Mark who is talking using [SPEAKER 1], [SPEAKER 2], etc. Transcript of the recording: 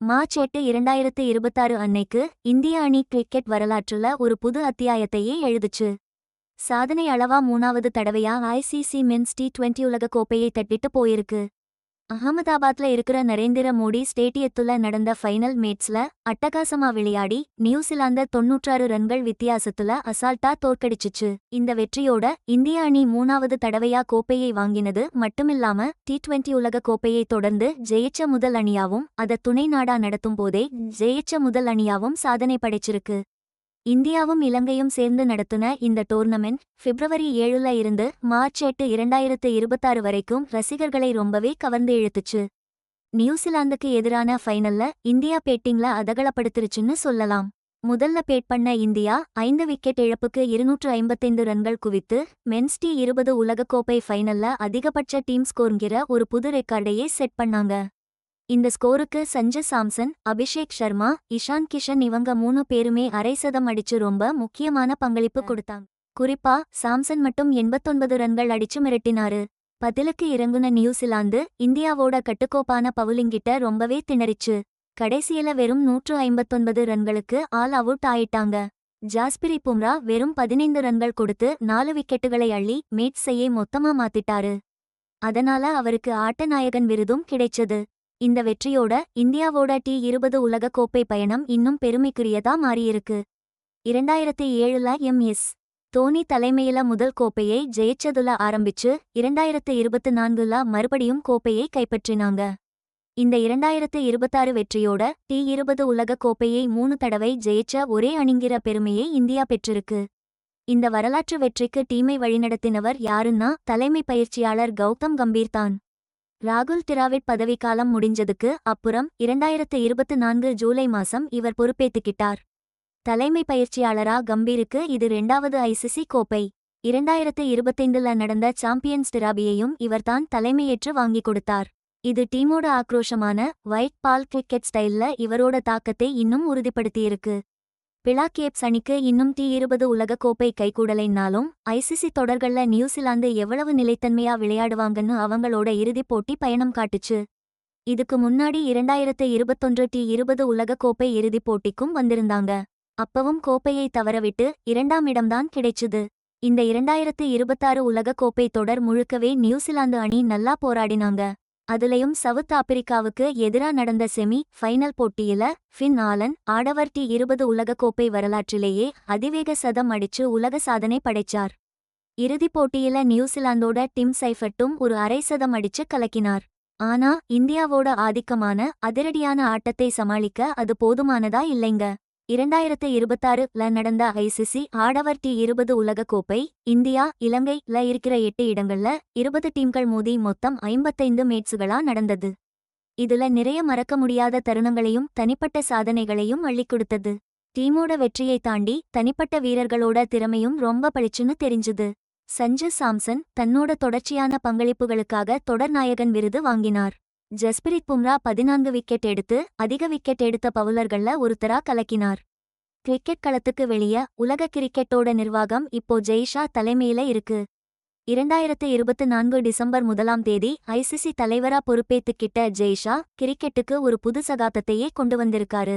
[SPEAKER 1] March 8 2026 அன்னைக்கு இந்திய அணி கிரிக்கெட் வரலாற்றுல ஒரு புது அத்தியாயத்தையே எழுதுச்சு. சாதனை அளவா 3வது தடவையா ஐசிசி மென்ஸ் T20 உலக கோப்பையை தட்டிட்டு போயிருக்கு. அகமதாபாத்ல இருக்கிற நரேந்திர மோடி ஸ்டேடியத்துல நடந்த ஃபைனல் மேட்ச்ல அட்டகாசமா விளையாடி நியூசிலாந்த 96 ரன்கள் வித்தியாசத்துல அசால்ட்டா தோற்கடிச்சுச்சு. இந்த வெற்றியோட இந்திய அணி 3வது தடவையா கோப்பையை வாங்கினது மட்டுமில்லாம T20 உலக கோப்பையை தொடர்ந்து ஜெயிச்ச முதல் அணியாவும் அத துணை நாடா நடத்தும் போதே ஜெயிச்ச முதல் அணியாவும் சாதனை படைச்சிருக்கு. இந்தியாவும் இலங்கையும் சேர்ந்து நடத்துன இந்த டோர்னமெண்ட் பிப்ரவரி 7ல இருந்து மார்ச் 8 2026 வரைக்கும் ரசிகர்களை ரொம்பவே கவர்ந்து இழுத்துச்சு. நியூசிலாந்துக்கு எதிரான ஃபைனல்ல இந்தியா பேட்டிங்ல அதகலப்படுத்திருச்சுன்னு சொல்லலாம். முதல்ல பேட் பண்ண இந்தியா 5 விக்கெட் இழப்புக்கு 255 ரன்கள் குவித்து மென்ஸ் T20 உலகக்கோப்பை ஃபைனல்ல அதிகபட்ச டீம் ஸ்கோர்ங்கிற ஒரு புது ரெக்கார்டையே செட் பண்ணாங்க. இந்த ஸ்கோருக்கு சஞ்சு சாம்சன், அபிஷேக் சர்மா, இஷான் கிஷன் இவங்க 3 பேருமே அரை சதம் அடிச்சு ரொம்ப முக்கியமான பங்களிப்பு கொடுத்தாங்க. குறிப்பா சாம்சன் மட்டும் 89 ரன்கள் அடிச்சு மிரட்டினாரு. பதிலுக்கு இறங்குன நியூசிலாந்து இந்தியாவோட கட்டுக்கோப்பான பவுலிங்கிட்ட ரொம்பவே திணறிச்சு. கடைசியில வெறும் 159 ரன்களுக்கு ஆல் அவுட் ஆயிட்டாங்க. ஜாஸ்பிரித் பும்ரா வெறும் 15 ரன்கள் கொடுத்து 4 விக்கெட்டுகளை அள்ளி மேட்சையே மொத்தமா மாத்திட்டாரு. அதனால அவருக்கு ஆட்டநாயகன் விருதும் கிடைச்சது. இந்த வெற்றியோட இந்தியாவோட T20 உலக கோப்பை பயணம் இன்னும் பெருமைக்குரியதா மாறியிருக்கு. 2007ல எம்.எஸ். தோனி தலைமையில முதல் கோப்பையை ஜெயிச்சதுல ஆரம்பிச்சு 2024ல மறுபடியும் கோப்பையை கைப்பற்றினாங்க. இந்த 2026 வெற்றியோட T20 உலக கோப்பையை 3 தடவை ஜெயிச்ச ஒரே அணிங்கிற பெருமையை இந்தியா பெற்றிருக்கு. இந்த வரலாற்று வெற்றிக்கு டீமை வழிநடத்தினவர் யாருன்னா தலைமை பயிற்சியாளர் கௌதம் கம்பீர் தான். ராகுல் டிராவிட் பதவிக்காலம் முடிஞ்சதுக்கு அப்புறம் 2024 ஜூலை மாசம் இவர் பொறுப்பேத்துக்கிட்டார். தலைமை பயிற்சியாளரா கம்பீருக்கு இது 2வது ஐசிசி கோப்பை. 2025ல நடந்த சாம்பியன்ஸ் டிராபியையும் இவர்தான் தலைமையேற்று வாங்கி கொடுத்தார். இது டீமோட ஆக்ரோஷமான ஒயிட் பால் கிரிக்கெட் ஸ்டைல்ல இவரோட தாக்கத்தை இன்னும் உறுதிப்படுத்தியிருக்கு. பிளா கேப்ஸ் அணிக்கு இன்னும் T20 உலக கோப்பை கைகூடலைன்னாலும் ஐசிசி தொடர்கள்ல நியூசிலாந்து எவ்வளவு நிலைத்தன்மையா விளையாடுவாங்கன்னு அவங்களோட இறுதிப் போட்டி பயணம் காட்டுச்சு. இதுக்கு முன்னாடி 2021 T20 உலக கோப்பை இறுதிப் போட்டிக்கும் வந்திருந்தாங்க. அப்பவும் கோப்பையை தவறவிட்டு 2ஆம் இடம்தான் கிடைச்சுது. இந்த 2026 உலக கோப்பை தொடர் முழுக்கவே நியூசிலாந்து அணி நல்லா போராடினாங்க. அதுலயும் சவுத் ஆப்பிரிக்காவுக்கு எதிரா நடந்த செமி ஃபைனல் போட்டியில ஃபின் ஆலன் ஆடவர் T20 உலக கோப்பை வரலாற்றிலேயே அதிவேக சதம் அடிச்சு உலக சாதனை படைச்சார். இறுதிப் போட்டியில நியூசிலாந்தோட டிம் சைஃபர்ட்டும் ஒரு அரை சதம் அடிச்சு கலக்கினார். ஆனா இந்தியாவோட ஆதிக்கமான அதிரடியான ஆட்டத்தை சமாளிக்க அது போதுமானதா இல்லைங்க. 2026ல நடந்த ஐசிசி ஆடவர் T20 உலக கோப்பை இந்தியா இலங்கைல இருக்கிற 8 இடங்கள்ல 20 டீம்கள் மோதி மொத்தம் 55 மேட்சுகளா நடந்தது. இதுல நிறைய மறக்க முடியாத தருணங்களையும் தனிப்பட்ட சாதனைகளையும் அள்ளிக் கொடுத்தது. டீமோட வெற்றியை தாண்டி தனிப்பட்ட வீரர்களோட திறமையும் ரொம்ப பளிச்சுன்னு தெரிஞ்சுது. சஞ்சு சாம்சன் தன்னோட தொடர்ச்சியான பங்களிப்புகளுக்காக தொடர் நாயகன் விருது வாங்கினார். ஜஸ்பிரித் பும்ரா 14 விக்கெட் எடுத்து அதிக விக்கெட் எடுத்த பவுலர்கள்ல ஒருத்தரா கலக்கினார். கிரிக்கெட் களத்துக்கு வெளிய உலக கிரிக்கெட்டோட நிர்வாகம் இப்போ ஜெய்ஷா தலைமையில இருக்கு. 2024 டிசம்பர் 1ஆம் தேதி ஐசிசி தலைவரா பொறுப்பேத்துக்கிட்ட ஜெய்ஷா கிரிக்கெட்டுக்கு ஒரு புது சகாப்தத்தையே கொண்டு வந்திருக்காரு.